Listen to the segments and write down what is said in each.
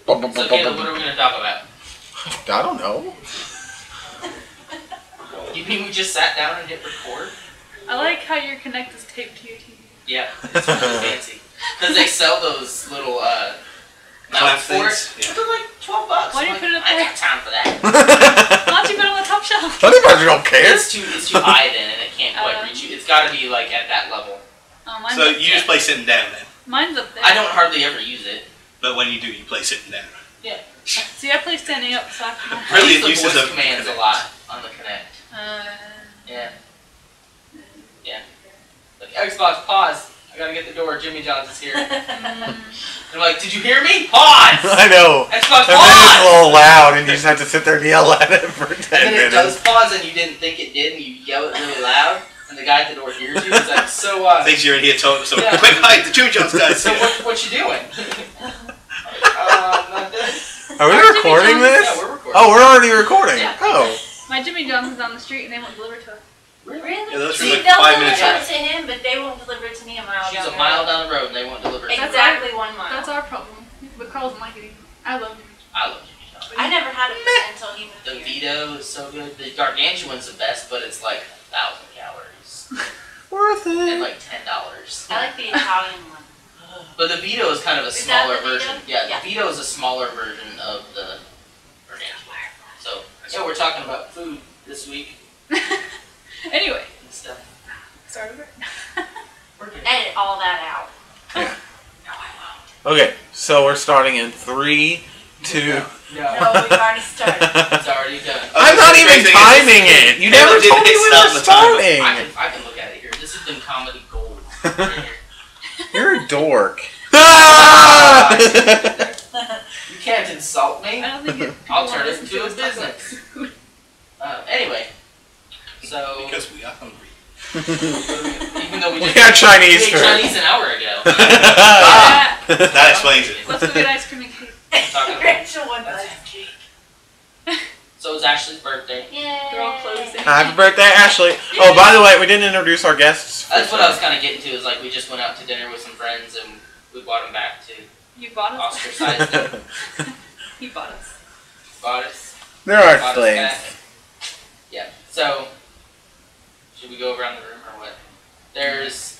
So Caleb, what are we going to talk about? I don't know. You mean we just sat down and hit record? I like how your Connect is taped to your TV. Yeah, it's really fancy. Because they sell those little clamp things. Yeah. They're like $12. Why do you put it up there? I got time for that. Why don't you put it on the top shelf? Honey Badger don't care. It's too high then, and it can't quite reach you. It's got to be like at that level. Oh, mine's So up you just play sitting down then? Mine's up there. I don't hardly ever use it. But when you do, you play sitting down. Yeah. See, I play standing up, so I can... Really, I use the it uses voice commands a lot on the Connect. Yeah. Yeah. Like, Xbox, pause. I gotta get the door. Jimmy John's is here. I'm like, did you hear me? Pause! I know. Xbox, And then pause! it's a little loud and you just have to sit there and yell at it for 10 And then minutes. it does pause and you didn't think it did and you yell it really loud and the guy at the door hears you. He's like, so Thinks you're in here talking, so yeah. quick hide, the Jimmy John's guy's So here. what you doing? Nothing. Are we recording this? Yeah, we're recording. Oh, we're already recording. Yeah. Oh. My Jimmy John's is down the street and they won't deliver to us. Really? Yeah, those were See, like they'll 5 deliver minutes it away. to him, but they won't deliver it to me a mile She's down a mile down the road and they won't deliver it. Exactly 1 mile. That's our problem. But Carl doesn't like it either. I love Jimmy John's. I love Jimmy John's. I never had it until he moved The here. Vito is so good. The Gargantuan's the best, but it's like 1,000 calories. Worth And it. like $10. I like the Italian one. But the Vito is kind of a Is that smaller the Vito? version. Yeah, Yeah. the Vito is a smaller version of the Gargantuan. So, we're talking about food this week Anyway, and stuff. start over. We're good. Edit all that out. Yeah. No, I Okay, so we're starting in 3, 2. won't. No, No, we've already started. it's already done. I'm not even Crazy. timing it. You never Caleb didn't told me hit we stop were the timer. starting. I can look at it here. This has been comedy gold. Right here. You're a dork. Ah! You can't insult me. I don't think it... I'll turn it into a business. Anyway, so Because we are hungry. even though we We just had Chinese we ate food. Chinese an hour ago. Ah. That explains it. Let's go get ice cream and cake. Talking about- Rachel wants That's- ice cream. So it was Ashley's birthday. Yay. They're all closing. Happy birthday, Ashley. Oh, by the way, we didn't introduce our guests. That's what I was kind of getting to. Is like we just went out to dinner with some friends and we bought them back to You bought us? ostracize them. You bought us. Bought us. There are Bought us things. back. Yeah. So should we go around the room or what? There's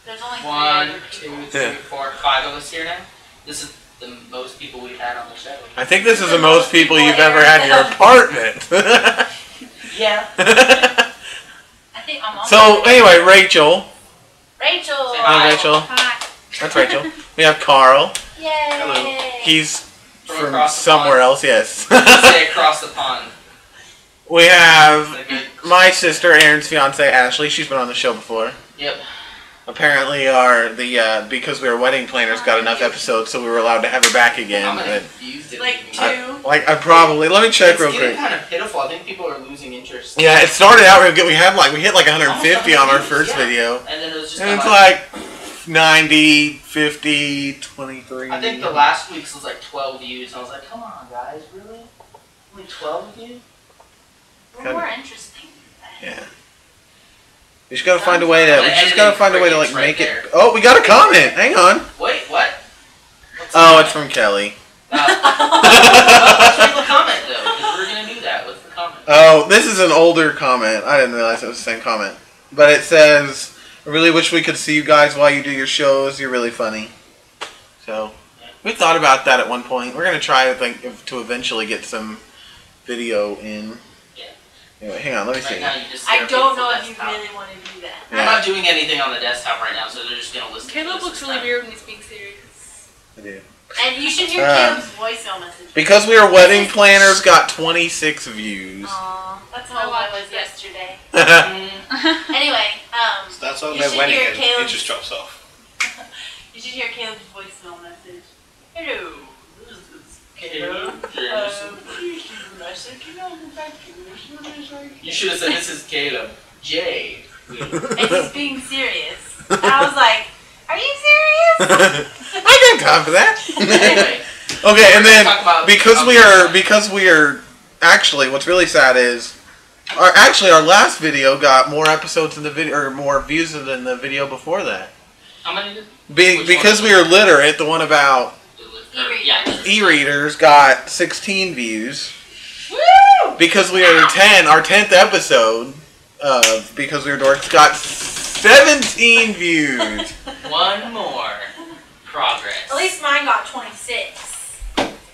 There's only 3 1, other 2, people. 3, 4, 5 of us here now. This is the most people we've had on the show. I think this is the most people you've ever had in your apartment. Yeah. I think I'm on So, anyway, Rachel. Rachel. Say Hi, Rachel. Hi. That's Rachel. We have Carl. Yay. Hello. He's from across the somewhere pond. else, yes. Say across the pond. We have Is that good? my sister, Aaron's fiance, Ashley. She's been on the show before. Yep. Apparently, because we were wedding planners, got enough episodes, so we were allowed to have her back again. I'm But confused. Like I probably let me check real It's getting quick. kind of pitiful. I think people are losing interest. Yeah, it started out real good. We hit like 150 on our first Yeah. video, And then it was just and kinda it's like 90, 50, 23. I think the last week's was like 12 views. And I was like, come on, guys, really? Only 12 of you? We're more interesting. Yeah. We just gotta find a way to. We just Editing gotta find a way to like crickets make right it. there. Oh, we got a comment. Hang on. Wait, what? What's Oh, the it's from Kelly. comment? Let's read the comment, though, because we're going to do that. What's the comment? Oh, this is an older comment. I didn't realize it was the same comment. But it says, "I really wish we could see you guys while you do your shows. You're really funny." So we thought about that at one point. We're gonna try to eventually get some video in. Yeah. Anyway, hang on. Let me Right see. now, you just see I our don't beautiful know if you desktop. really want to do that. I'm not doing anything on the desktop right now, so they're just going to listen to Caleb this looks this really time. weird when he's being serious. I do. And you should hear Ah. Caleb's voicemail message. Because we are wedding planners, got 26 views. Aw, that's I how old I watched was it. yesterday. Mm, Anyway, So that's all You their should wedding hear and Caleb's- it just drops off. you should hear Caleb's voicemail message. Hello. This is Caleb. You should have said, this is Caleb J. And he's being serious. And I was like, are you serious? I got time for that. Anyway, Okay, and then Talk about- because we are actually, what's really sad is our last video got more episodes in the video or more views than the video before that. How many did? Because we are literate, the one about Yeah. e-readers got 16 views. Woo! Because we are 10, our 10th episode of Because We Are Dorks got 17 views. One more. Progress. At least mine got 26.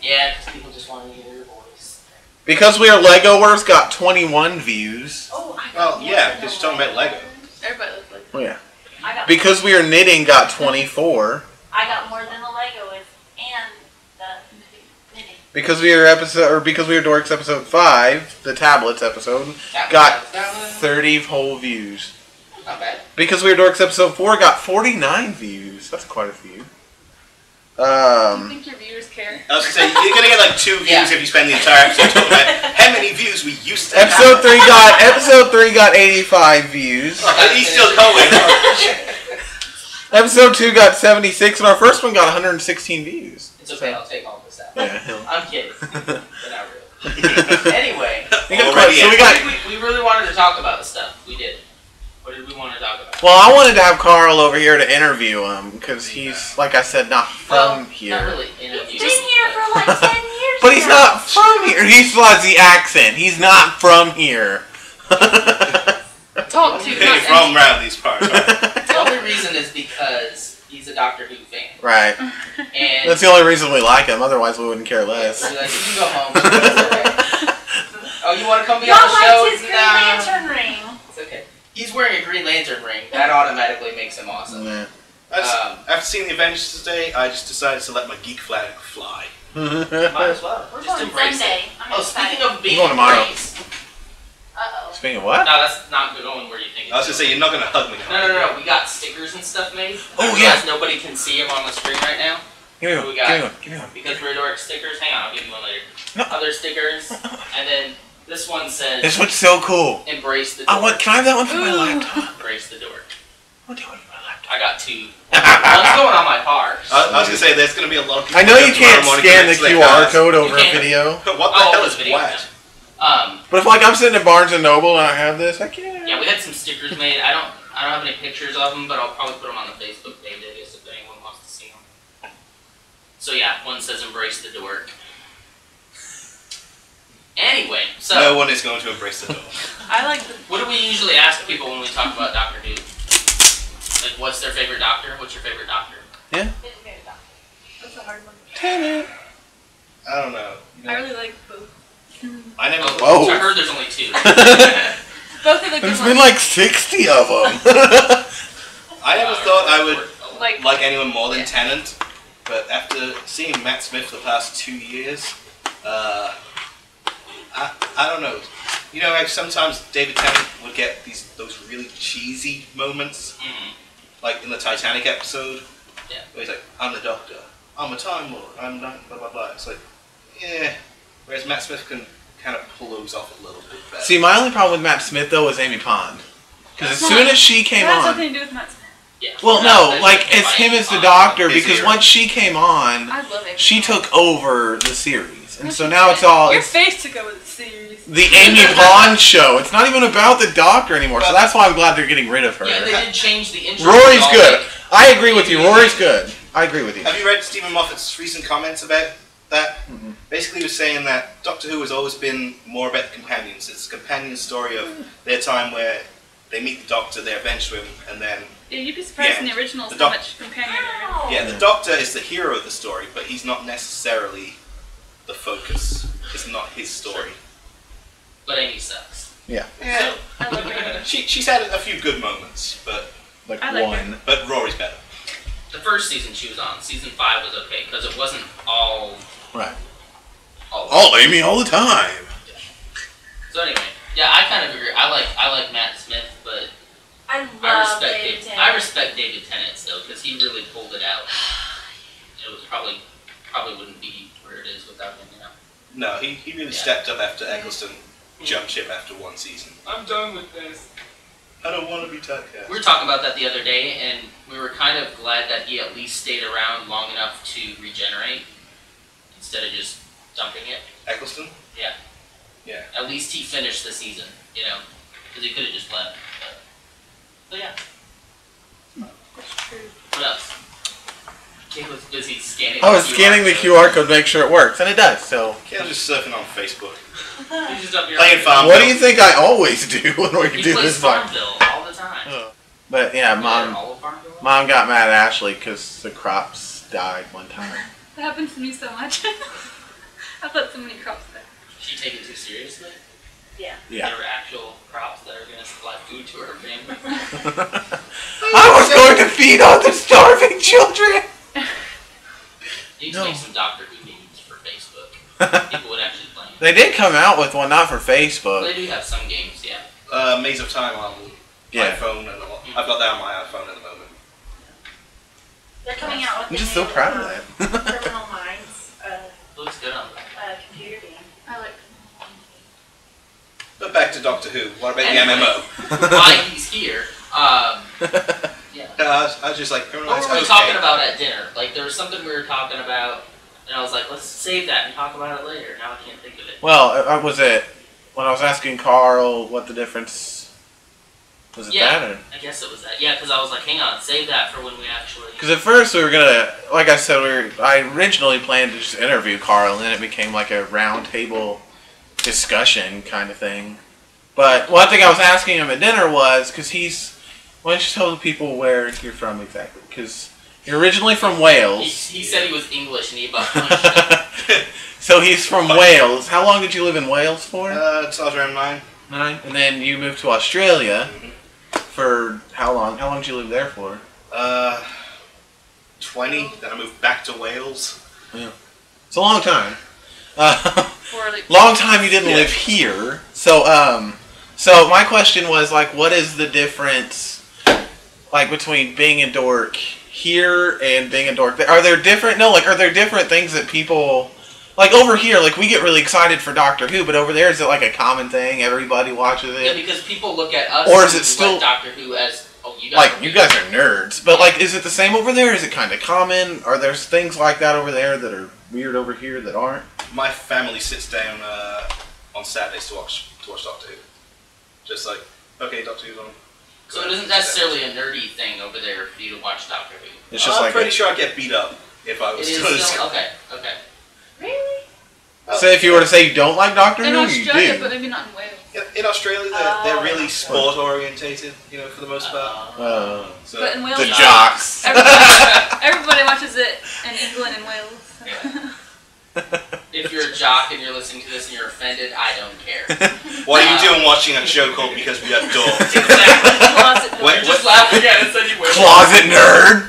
Yeah, because people just want to hear your voice. Because We Are Lego-wers got 21 views. Oh, I got Well, more yeah, than because the you're talking about Lego. Everybody looks like Oh yeah. I got Because We Are Knitting got 24. I got more than the Legos and the knitting. Because We Are Dorks episode 5, the tablets episode, got 30 whole views. Not bad. Because We Are Dorks episode 4 got 49 views. That's quite a few. Do you think your viewers care? I was gonna say you're gonna get like 2 views Yeah. if you spend the entire episode talking about how many views we used to Episode have. 3 got 85 views. But he's still going. Episode 2 got 76, and our first one got 116 views. It's okay, I'll take all this out. Yeah. I'm kidding. But not really. Anyway, So we really wanted to talk about the stuff. We did. What did we want to talk about? well, I wanted to have Carl over here to interview him because he's, like I said, not from here. Not really interviews. He's been here for like 10 years But he's now. not from here. He still has the accent. He's not from here. Talk to, Hey, not from around these parts. Right? The only reason is because he's a Doctor Who fan. Right. And That's the only reason we like him. Otherwise, we wouldn't care less. so like, you can go home. It's okay. Oh, you want to come be on Y'all the show? liked his Green Lantern ring. It's okay. He's wearing a Green Lantern ring. That automatically makes him awesome. Yeah. After seeing the Avengers today, I just decided to let my geek flag fly. Might as well. We're Just going embrace Sunday. it. I'm Oh, excited. speaking of being We're going tomorrow. embraced. Uh-oh. Speaking of what? No, that's not going where you think it's I was gonna say you're not gonna hug me. No. We got stickers and stuff made. Oh, I realize nobody can see them on the screen right now. Give me What one. we got? Give me one. Because we're Dork stickers. Hang on, I'll give you one later. No. Other stickers. And then this one says, This one's so cool. embrace the dork. Can I have that one for my Ooh. laptop? Embrace the dork. I'll do it for my laptop. I got 2. One's going on my car. I was gonna say there's gonna be a lot of people. I know you tomorrow can't morning scan the connect to their QR cars. code over a can't. video. What the hell is video. what? But if like I'm sitting at Barnes and Noble and I have this, I can. Yeah, we had some stickers made. I don't have any pictures of them, but I'll probably put them on the Facebook page, I guess, if anyone wants to see them. So yeah, one says embrace the dork. Anyway, so No one is going to embrace the door. I like the. what do we usually ask people when we talk about Doctor Who? Like, what's their favorite doctor? What's your favorite doctor? That's a hard one. I don't know. I really like both. I never. Whoa. So I heard there's only 2. Both of the good There's ones. been like 60 of them. I never thought I would Like, like anyone more than Yeah. Tennant, but after seeing Matt Smith for the past 2 years, I don't know. You know, like sometimes David Tennant would get those really cheesy moments, like in the Titanic episode, Yeah. where he's like, "I'm the Doctor, I'm a Time Lord, I'm not blah blah blah." It's like, yeah. Whereas Matt Smith can kind of pull those off a little bit better. See, my only problem with Matt Smith though was Amy Pond, because as That's soon not- as she came that has on, nothing to do with Matt Smith. Yeah. well, no, like it's him as the Doctor, His because ear. once she came on, I love it. she took over the series, and so now it's all Your it's face took over the series. the Amy Pond show. It's not even about the Doctor anymore, so that's why I'm glad they're getting rid of her. Yeah, they did change the intro. Rory's All good. like- I agree with you. Rory's good. I agree with you. Have you read Stephen Moffat's recent comments about that? Mhm. Basically, he was saying that Doctor Who has always been more about the companions. It's a companion story of their time where they meet the Doctor, they're avenged with him, and then Yeah, you'd be surprised Yeah. in the originals The how doc- much companion there is. yeah, the Doctor is the hero of the story, but he's not necessarily the focus. It's not his story. But Amy sucks. Yeah, I love Amy. she's had a few good moments, but Like I like one. Rory's better. The first season she was on, season 5 was okay because it wasn't all. Right. All. Amy all the time. So anyway, yeah, I kind of agree. I like Matt Smith, but I I love respect David Tennant. I respect David Tennant still because he really pulled it out. It was probably wouldn't be where it is without him. You know. No, he really Yeah. stepped up after Eccleston jumped ship after one season. I'm done with this. I don't want to be typecast. We were talking about that the other day, and we were kind of glad that he at least stayed around long enough to regenerate. instead of just dumping it. Eccleston? Yeah. Yeah. At least he finished the season, you know, because he could have just left. But yeah. What else? Kate was busy scanning. I was scanning the QR code to make sure it works, and it does. So. Kale's just surfing on Facebook. He's just up here. Playing Farmville. What do you think I always do when we He do plays this part? Farmville all the time. But yeah, All mom of Farmville? got mad at Ashley because the crops died one time. That happens to me so much. I've let so many crops die. She take it too seriously? Yeah. Yeah. There are actual crops that are going to supply food to her family. I was going to feed on the starving children. You need to make some Doctor Who games for Facebook. People would actually play them. They did come out with one, not for Facebook. They do have some games, yeah. Maze of Time on iPhone, and I've got that on my iPhone at the moment. They're coming out with I'm just so proud of that. Criminal Minds It looks good on that. computer game. I like. But back to Doctor Who. What about the MMO? Why he's here. Yeah. I was just like, What were we talking about at dinner? Like, there was something we were talking about, and I was like, let's save that and talk about it later. Now I can't think of it. Well, was it when I was asking Carl what the difference was? It Yeah. that or? I guess it was that. Yeah, because I was like, hang on, save that for when we actually... Because at first we were gonna, like I said, I originally planned to just interview Carl, and then it became like a round table discussion kind of thing. But one thing I was asking him at dinner was, because why don't you tell the people where you're from exactly? Because you're originally from Wales. He said he was English and he about punched So he's from Wales. How long did you live in Wales for? Until I was around 9. 9. And then you moved to Australia for how long? How long did you live there for? 20. Then I moved back to Wales. Yeah. It's a long time. Or like. Long time you didn't live here. So my question was, like, what is the difference, like, between being a dork here and being a dork there? Are there different things that people, like, over here, like, we get really excited for Doctor Who, but over there, is it like a common thing? Everybody watches it? Yeah, because people look at us Or is it who still like Doctor Who as, oh, you guys like, you guys are nerds. But, like, is it the same over there? Is it kind of common? Are there things like that over there that are weird over here that aren't? My family sits down on Saturdays to watch Doctor Who. Just like, okay, Doctor Who's on. So it isn't necessarily a nerdy thing over there for you to watch Doctor Who. It's just I'm like pretty sure I'd get beat up if I It was is still still, okay. Really? Say if you were to say you don't like Doctor In Who, Australia, you but do. maybe not in Wales. In Australia, they're really sport orientated, for the most part. So, But in Wales, The jocks. everybody watches it in England and Wales. If you're a jock and you're listening to this and you're offended, I don't care. what are you doing watching a show called Because We Are Dorks? Exactly. Closet door. You're just laughing at us anyway. Closet nerd.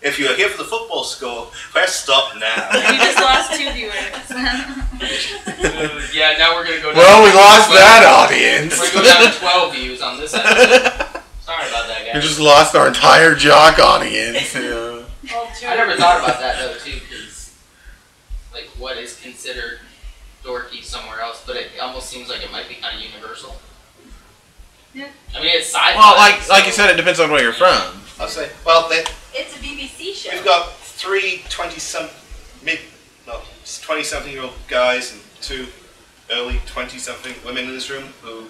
If you're here for the football score, press stop now. You just lost 2 viewers. Yeah, now we're gonna go down. Well, we to lost 12. that audience. We're gonna go down to 12 views on this episode. Sorry about that, We guys. just lost our entire jock audience. Yeah. I never thought about that though, too, because like what is considered dorky somewhere else, but it almost seems like it might be kind of universal. Yeah. I mean, it's sci-fi. Well, like so- you said, it depends on where you're from. I'll say, well, It's a BBC show. we've got 3 20-something-year-old guys and 2 early 20-something women in this room who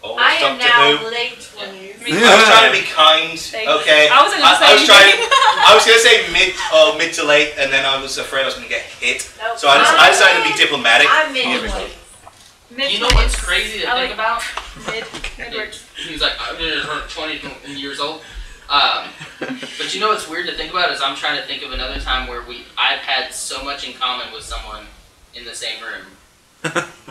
all I watch am Doctor now Who. late 20s. I was trying to be kind. Okay. I wasn't gonna say I was trying. anything. I was gonna say mid to late, and then I was afraid I was gonna get hit. Nope. So I decided to be diplomatic. I'm mid Here we go. 20s. You know what's crazy to I think like about? Mid works. He's like, I'm 20 years old. But you know what's weird to think about is I'm trying to think of another time where I've had so much in common with someone in the same room.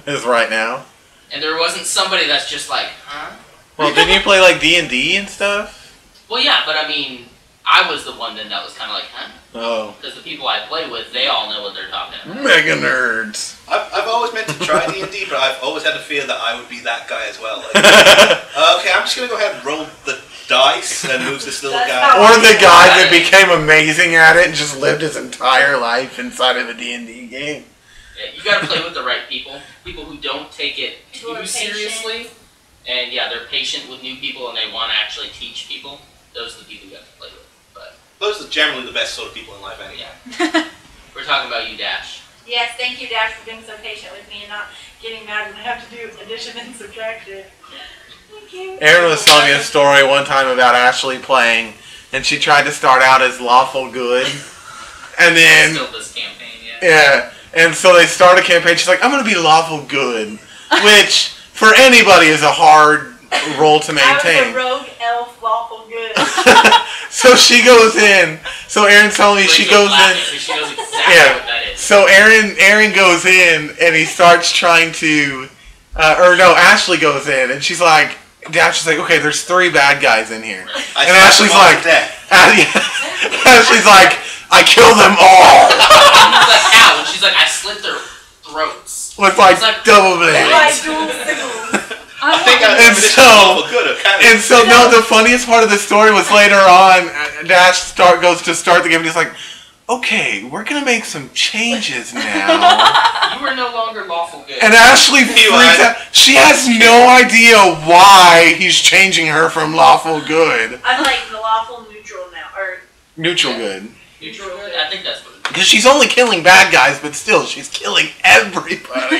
Is right now. And there wasn't somebody that's just like, huh? Well, didn't you play like D&D and stuff? Well, yeah, but I mean, I was the one then that was kind of like, huh? Oh, Because the people I play with, they all know what they're talking about. mega nerds. I've always meant to try D&D, but I've always had the fear that I would be that guy as well. Like, okay, I'm just gonna go ahead and roll the dice and move this little That's guy. how Or the guy that became amazing at it and just lived his entire life inside of a D&D game. Yeah, you gotta play with the right people. People who don't take it People who too are seriously. And yeah, they're patient with new people and they want to actually teach people. Those are the people you have to play with. But Those are generally the best sort of people in life, anyway. yeah. We're talking about you, Dash. Yes, thank you, Dash, for being so patient with me and not getting mad when I have to do addition and subtraction. Thank you. Erin was telling me a story one time about Ashley playing, and she tried to start out as lawful good, and then Still this campaign, yeah, and so they start a campaign. She's like, "I'm gonna be lawful good," which for anybody is a hard role to maintain. I was a rogue elf lawful good. So she goes in. So Erin's telling me she goes in. She knows exactly what that is. So Erin goes in and he starts trying to, Ashley goes in and she's like, Dash is like, okay, there's 3 bad guys in here, and Ashley's like, Ashley's like, I kill them all. And he's like, how? And she's like, I slit their throats. With like double blades. The funniest part of the story was later on. Dash goes to start the game, and he's like, "Okay, we're gonna make some changes now." You are no longer lawful good. And Ashley freaks out. She has no idea why he's changing her from lawful good. I'm like the lawful neutral now, or neutral good. Neutral good. I think that's what it is. Because she's only killing bad guys, but still, she's killing everybody. But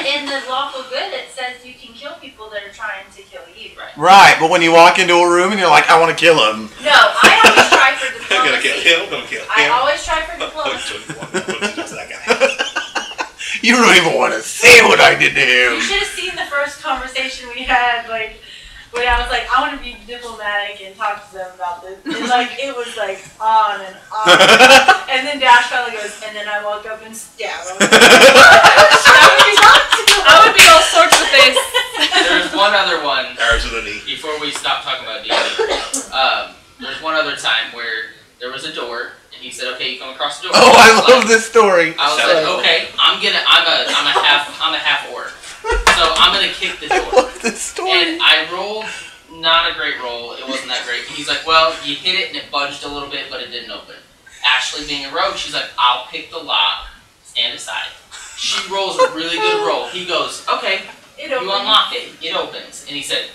in the lawful good, it says you can kill people that are trying to kill you. Right, but when you walk into a room and you're like, I want to kill him. No, I always try for diplomacy. I'm gonna kill him. Gonna kill him. I always try for diplomacy. You don't even want to say what I did to him. You should have seen the first conversation we had, like, when I was like, I want to be diplomatic and talk to them about this. And, like, it was, like, on and on. And then Dash finally goes, and then I walk up and stab him. I would be all sorts of face. There's one other one. Absolutely. Before we stop talking about D&D, there's one other time where there was a door, and he said, "Okay, you come across the door." Oh, I love this story. I was like, "Okay, I'm a half orc, so I'm gonna kick the door." I love this story. And I rolled not a great roll. It wasn't that great. He's like, "Well, you hit it and it budged a little bit, but it didn't open." Ashley, being a rogue, she's like, "I'll pick the lock. Stand aside." She rolls a really good roll. He goes, "Okay, you unlock it. It opens." And he said,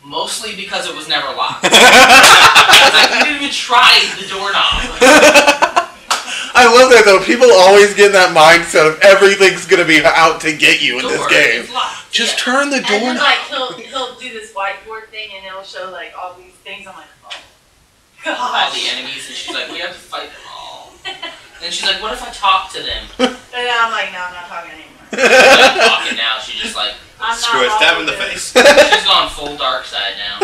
"Mostly because it was never locked." I was like, "You didn't even try the doorknob." I love that though. People always get in that mindset of everything's gonna be out to get you in this game. Just turn the doorknob. And then like he'll do this whiteboard thing and it'll show like all these things. I'm like, oh gosh. All the enemies, and she's like, "We have to fight them all." And she's like, "What if I talk to them?" And I'm like, no, I'm not talking anymore. She's not talking now. She's just like, screw it, stab in the face. She's gone full dark side now.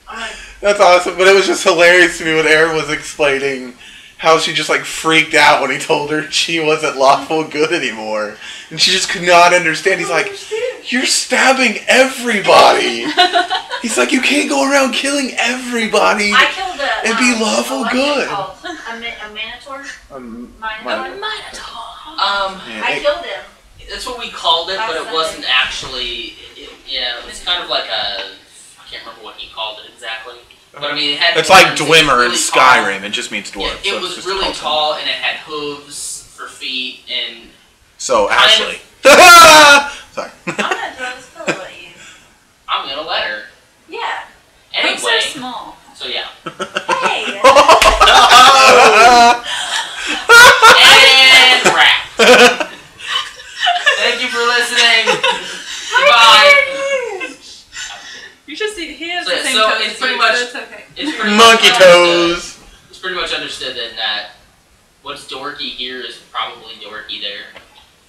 I'm like, That's awesome, but it was just hilarious to me when Erin was explaining how she just like freaked out when he told her she wasn't lawful good anymore. And she just could not understand. He's like, "You're stabbing everybody." He's like, "You can't go around killing everybody I killed and be lawful good." A minotaur? Minotaur. I killed him. That's what we called it, but it wasn't actually. It was kind of like a. I can't remember what he called it exactly. But I mean, it had. It's like Dwemer in Skyrim. It just means dwarf. Yeah, it was really tall, and it had hooves for feet, and. So Ashley. Sorry. I'm gonna throw this pillow at you. I'm gonna let her. Yeah. Anyway. Hooves are small. So yeah. Hey. And wrap. Thank you for listening. Bye. You should see. He has So- the same so toes. it's as pretty you, much- but it's okay. It's pretty Monkey much toes. It's pretty much understood then that what's dorky here is probably dorky there.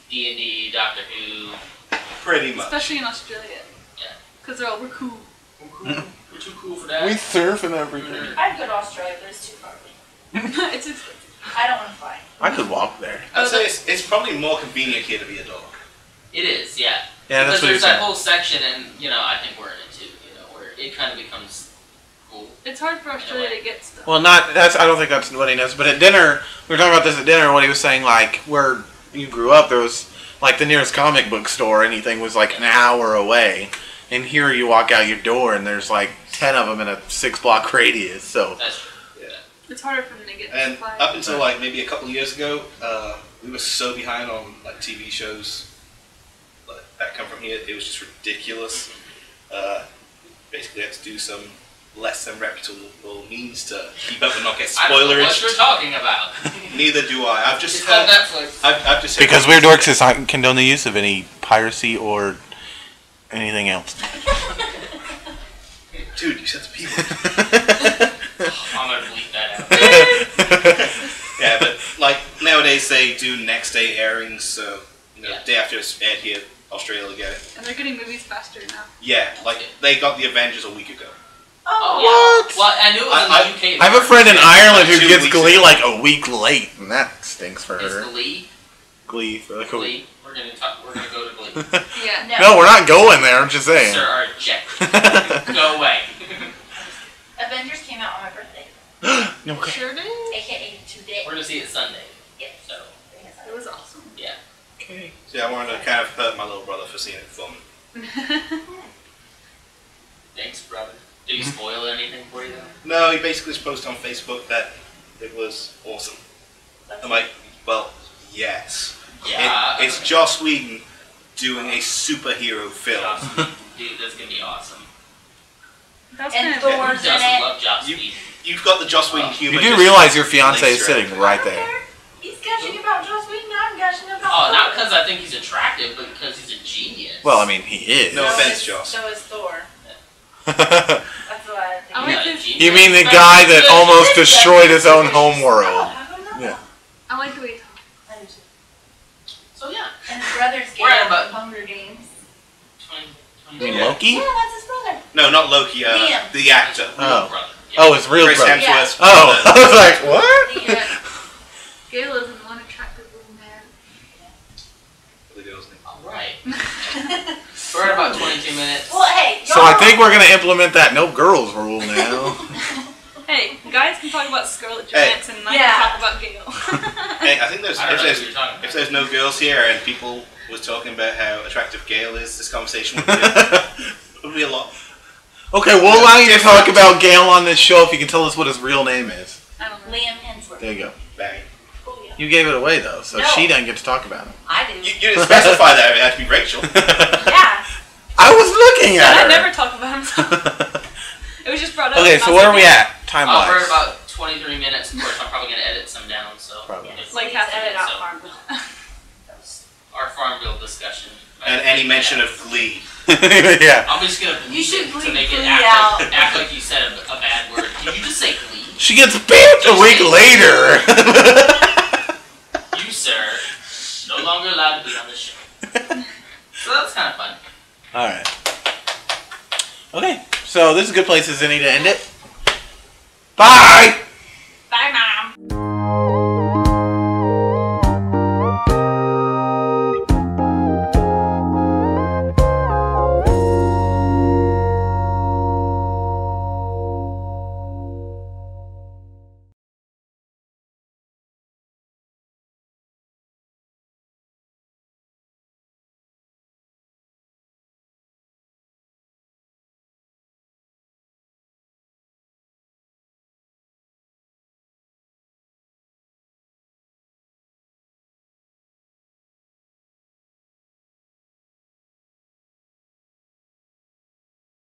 D&D, Doctor Who. Pretty much. Especially in Australia. Yeah. Because they're all, we're cool. We're too cool for that. We surf and everything. I'd go to Australia, but it's too far. It's expensive. I don't want to fly. I could walk there. I'd say it's probably more convenient here to be a dog. It is, yeah. Yeah, that's because what there's you're that saying. whole section, and I think we're in it too. Where it kind of becomes cool. It's hard for Australia to get stuff. Well, I don't think that's what he knows. But at dinner, we were talking about this at dinner. When he was saying like where you grew up, there was like the nearest comic book store. Anything was like an hour away, and here you walk out your door and there's like 10 of them in a 6-block radius. So That's true. It's harder for them to get And supplies. up until like maybe a couple of years ago, we were so behind on like TV shows that come from here. It was just ridiculous. Basically, I had to do some less than reputable means to keep up and not get I don't know what spoilerage. you're talking about. Neither do I. I've just It's called Netflix. I've just Because Weird Dorks does not condone the use of any piracy or anything else. Dude, you said the people. I'm gonna bleep that out. Yeah, but like nowadays they do next day airings, so Yeah. day after it's aired here, Australia will get it. And they're getting movies faster now. Yeah, like they got the Avengers a week ago. Oh, What? yeah. Well, I knew it was in the UK. I have a friend in Ireland who 2 gets weeks Glee ago. like a week late, and that stinks for It's her. Glee. Glee for like a week. Glee. We're gonna go to Glee. Yeah. No, we're not going there. I'm just saying. Sir, are ejected. Go away. Avengers came out on my birthday, No, okay. Sure did. aka today. We're gonna see it Sunday. Yes. So It was awesome. yeah. Okay. So yeah, I wanted to kind of hurt my little brother for seeing it before me. Thanks, brother. Did he spoil anything for you though? No, he basically just posted on Facebook that it was awesome. I'm like, well, yes. Yeah. It's Joss Whedon doing a superhero film. Awesome. Dude, that's gonna be awesome. That's And kind of Thor. Who Who's in doesn't it? love Joss You- Whedon? You've got the Joss Whedon humor. You do just realize your fiance is laser sitting out. right I don't there. care. He's gushing about Joss Whedon. I'm gushing about. Oh, not Thor. because I think he's attractive, but because he's a genius. Well, I mean, he is. No So offense, is- Joss. So is Thor. You That's what I think. I He's like not a this- genius. mean the But guy he's that good. almost destroyed his own home world? Oh, how come not? Yeah. I like the way he talks. I do too. So yeah. And his brother's gay We're at in about- Hunger Games. 20 You mean Yeah. Loki? Yeah, that's his brother. No, not Loki. Liam. The actor. Oh. Brother. Oh, his real Chris brother. Hemsworth's Oh, brother. I was like, what? Yeah. Gail isn't one attractive little man. The girl's name. Alright. We're at about 22 minutes. Well, hey. So I think we're gonna implement that no girls rule now. Hey, guys can talk about Scarlett Hey. Johansson and I Yeah. can talk about Gail. Hey, I think there's I don't if know what there's you're talking about. if there's no girls here and people was talking about how attractive Gail is, this conversation would be a lot. Okay, we'll allow you to talk about Gale on this show if you can tell us what his real name is. I don't know. Liam Hemsworth. There you go. Bang. Oh, yeah. You gave it away though, so No. she doesn't get to talk about him. I do. You didn't specify that it had to be Rachel. Yeah. I was looking And at I her. never talk about himself. It was just brought up. Okay, and I so was where are like, we at time We're at wise? about 23 minutes. Of course, I'm probably going to edit some down. So Probably. if- Like Please half edit of it, out so- Farmville. our farm bill discussion. And any mention of Glee. Yeah. I'm just going to You should bleep it to bleep make it Glee act out. like you said a bad word. Did you just say Glee? She gets pimped a week later. You, sir, no longer allowed to be on the show. So that was kind of fun. Alright. Okay, so this is a good place as any to end it. Bye!